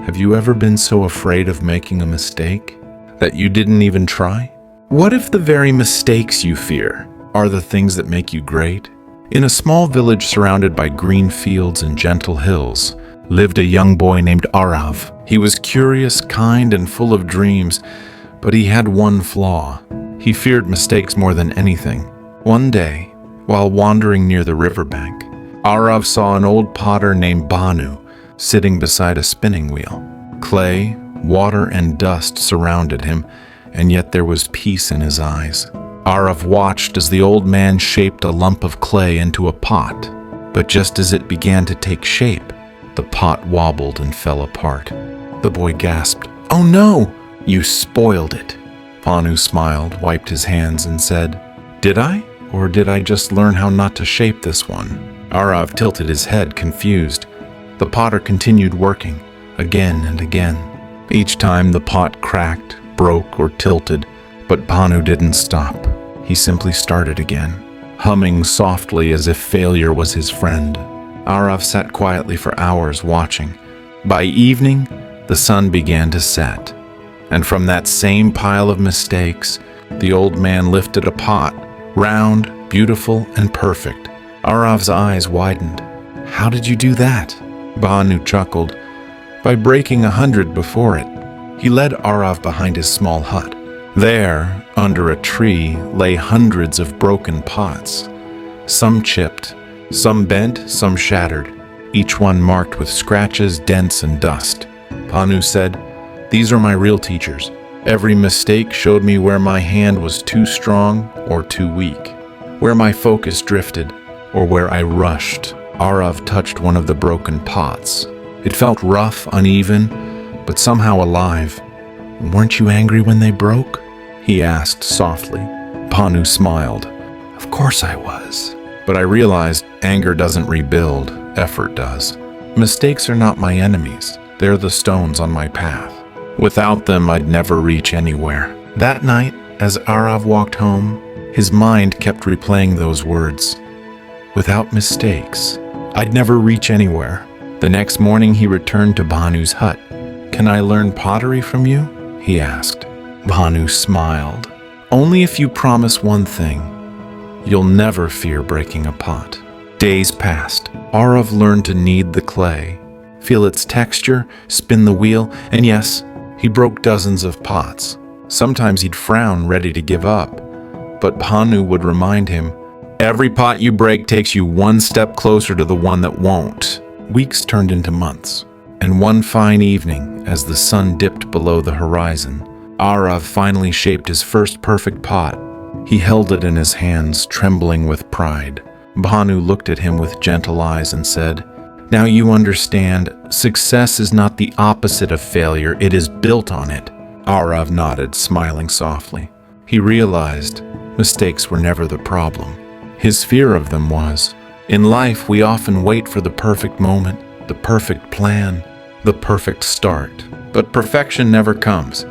Have you ever been so afraid of making a mistake that you didn't even try? What if the very mistakes you fear are the things that make you great? In a small village surrounded by green fields and gentle hills, lived a young boy named Aarav. He was curious, kind, and full of dreams, but he had one flaw. He feared mistakes more than anything. One day, while wandering near the riverbank, Aarav saw an old potter named Bhanu sitting beside a spinning wheel. Clay, water, and dust surrounded him, and yet there was peace in his eyes. Aarav watched as the old man shaped a lump of clay into a pot, but just as it began to take shape, the pot wobbled and fell apart. The boy gasped, "Oh no! You spoiled it." Bhanu smiled, wiped his hands, and said, "Did I? Or did I just learn how not to shape this one?" Aarav tilted his head, confused. The potter continued working, again and again. Each time the pot cracked, broke, or tilted, but Bhanu didn't stop. He simply started again, humming softly as if failure was his friend. Aarav sat quietly for hours watching. By evening, the sun began to set, and from that same pile of mistakes, the old man lifted a pot, round, beautiful, and perfect. Aarav's eyes widened. "How did you do that?" Bhanu chuckled. "By breaking 100 before it." He led Aarav behind his small hut. There, under a tree, lay hundreds of broken pots. Some chipped, some bent, some shattered, each one marked with scratches, dents, and dust. Bhanu said, "These are my real teachers. Every mistake showed me where my hand was too strong or too weak, where my focus drifted, or where I rushed." Aarav touched one of the broken pots. It felt rough, uneven, but somehow alive. "Weren't you angry when they broke?" he asked softly. Bhanu smiled. "Of course I was. But I realized anger doesn't rebuild, effort does. Mistakes are not my enemies. They're the stones on my path. Without them, I'd never reach anywhere." That night, as Aarav walked home, his mind kept replaying those words. Without mistakes, I'd never reach anywhere. The next morning, he returned to Bhanu's hut. "Can I learn pottery from you?" he asked. Bhanu smiled. "Only if you promise one thing. You'll never fear breaking a pot." Days passed. Aarav learned to knead the clay, feel its texture, spin the wheel, and yes, he broke dozens of pots. Sometimes he'd frown, ready to give up, but Bhanu would remind him, "Every pot you break takes you one step closer to the one that won't." Weeks turned into months, and one fine evening, as the sun dipped below the horizon, Aarav finally shaped his first perfect pot. He held it in his hands, trembling with pride. Bhanu looked at him with gentle eyes and said, "Now you understand, success is not the opposite of failure, it is built on it." Aarav nodded, smiling softly. He realized mistakes were never the problem. His fear of them was. In life, we often wait for the perfect moment, the perfect plan, the perfect start. But perfection never comes.